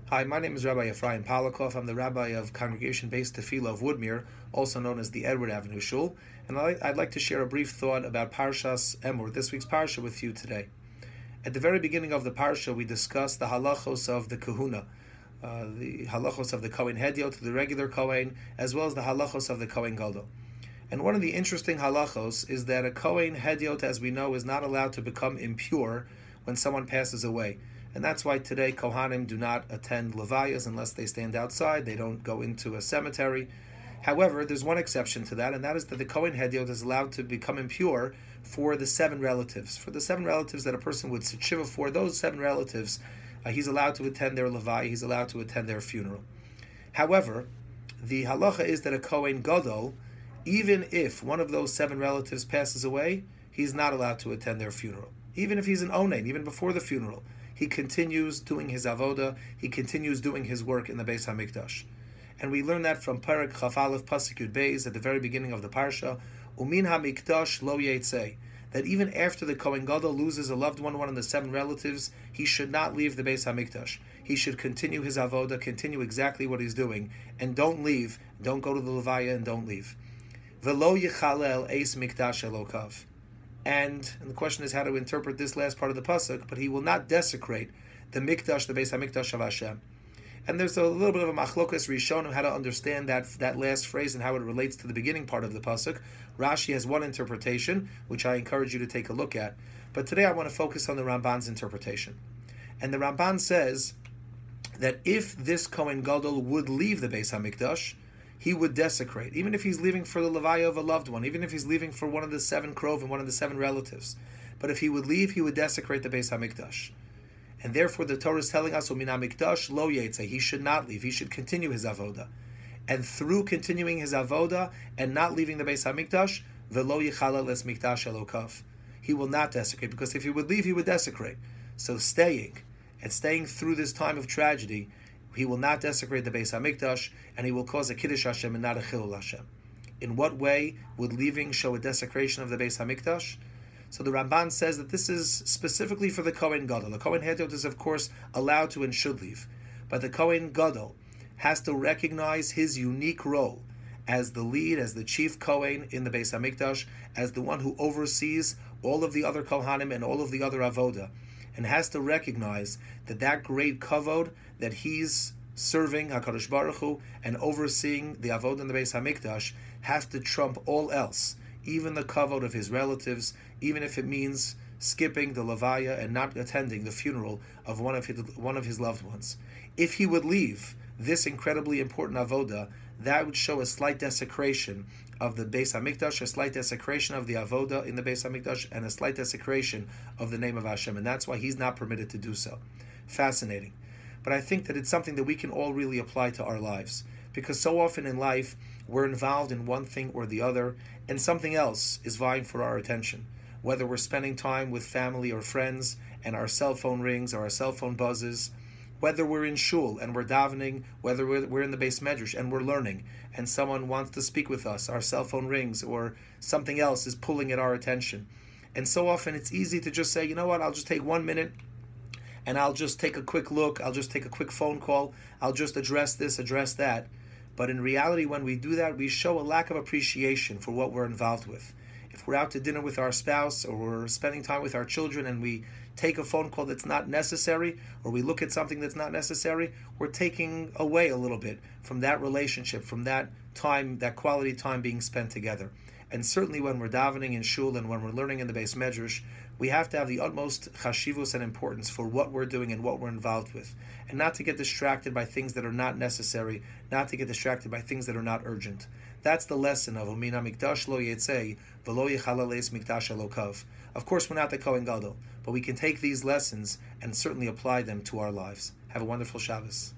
Hi, my name is Rabbi Ephraim Polakoff. I'm the rabbi of congregation-based Tefillah of Woodmere, also known as the Edward Avenue Shul, and I'd like to share a brief thought about Parshas Emor, this week's parsha, with you today. At the very beginning of the parsha, we discussed the halachos of the kahuna, the halachos of the Kohen Hediot, the regular Kohen, as well as the halachos of the Kohen Gadol. And one of the interesting halachos is that a Kohen Hediot, as we know, is not allowed to become impure when someone passes away. And that's why today Kohanim do not attend levayas unless they stand outside. They don't go into a cemetery. However, there's one exception to that, and that is that the Kohen Hediot is allowed to become impure for the 7 relatives. For the 7 relatives that a person would sit shiva for, those 7 relatives, he's allowed to attend their levaya, he's allowed to attend their funeral. However, the halacha is that a Kohen Gadol, even if one of those 7 relatives passes away, he's not allowed to attend their funeral. Even if he's an onen, even before the funeral, he continues doing his avoda, he continues doing his work in the Bais HaMikdash. And we learn that from Parak Chaf Aleph Pasuk Bais at the very beginning of the Parsha, Umin HaMikdash lo yetzei, that even after the Kohen Gadol loses a loved one of the 7 relatives, he should not leave the Bais HaMikdash. He should continue his avoda, continue exactly what he's doing, and don't leave, don't go to the Levaya and don't leave. Velo yichalel eis mikdash elokav. And the question is how to interpret this last part of the pasuk, but he will not desecrate the mikdash, the Beis HaMikdash of Hashem. And there's a little bit of a machlokas rishonim how to understand that last phrase and how it relates to the beginning part of the pasuk. Rashi has one interpretation, which I encourage you to take a look at. But today I want to focus on the Ramban's interpretation. And the Ramban says that if this Kohen Gadol would leave the Beis HaMikdash, he would desecrate, even if he's leaving for the levaya of a loved one, even if he's leaving for one of the 7 krov and one of the 7 relatives. But if he would leave, he would desecrate the Beis HaMikdash. And therefore the Torah is telling us, Umin HaMikdash lo yetzei, he should not leave, he should continue his avoda. And through continuing his avoda and not leaving the Beis HaMikdash, velo yichalel es mikdash elokav, he will not desecrate, because if he would leave, he would desecrate. So staying through this time of tragedy, he will not desecrate the Beis HaMikdash, and he will cause a Kiddush Hashem and not a Chilul Hashem. In what way would leaving show a desecration of the Beis HaMikdash? So the Ramban says that this is specifically for the Kohen Gadol. The Kohen Hediot is, of course, allowed to and should leave. But the Kohen Gadol has to recognize his unique role as the lead, as the chief Kohen in the Beis HaMikdash, as the one who oversees all of the other Kohanim and all of the other Avoda, and has to recognize that great kavod that he's serving HaKadosh Baruch Hu and overseeing the avodah in the Beis HaMikdash has to trump all else, even the kavod of his relatives, even if it means skipping the levaya and not attending the funeral of one of his loved ones. If he would leave this incredibly important avodah, that would show a slight desecration of the Beis HaMikdash, a slight desecration of the avodah in the Beis HaMikdash, and a slight desecration of the name of Hashem, and that's why he's not permitted to do so. Fascinating. But I think that it's something that we can all really apply to our lives, because so often in life we're involved in one thing or the other, and something else is vying for our attention. Whether we're spending time with family or friends, and our cell phone rings or our cell phone buzzes, whether we're in Shul and we're davening, whether we're in the Beis Medrash and we're learning, and someone wants to speak with us, our cell phone rings, or something else is pulling at our attention. And so often it's easy to just say, you know what, I'll just take 1 minute, and I'll just take a quick look, I'll just take a quick phone call, I'll just address this, address that. But in reality, when we do that, we show a lack of appreciation for what we're involved with. If we're out to dinner with our spouse, or we're spending time with our children, and we take a phone call that's not necessary, or we look at something that's not necessary, we're taking away a little bit from that relationship, from that time, that quality time being spent together. And certainly when we're davening in Shul and when we're learning in the Beis Medrash, we have to have the utmost chashivus and importance for what we're doing and what we're involved with, and not to get distracted by things that are not necessary, not to get distracted by things that are not urgent. That's the lesson of Umin HaMikdash lo yetzei, velo yichalel eis mikdash elokav. Of course, we're not the Kohen Gadol, but we can take these lessons and certainly apply them to our lives. Have a wonderful Shabbos.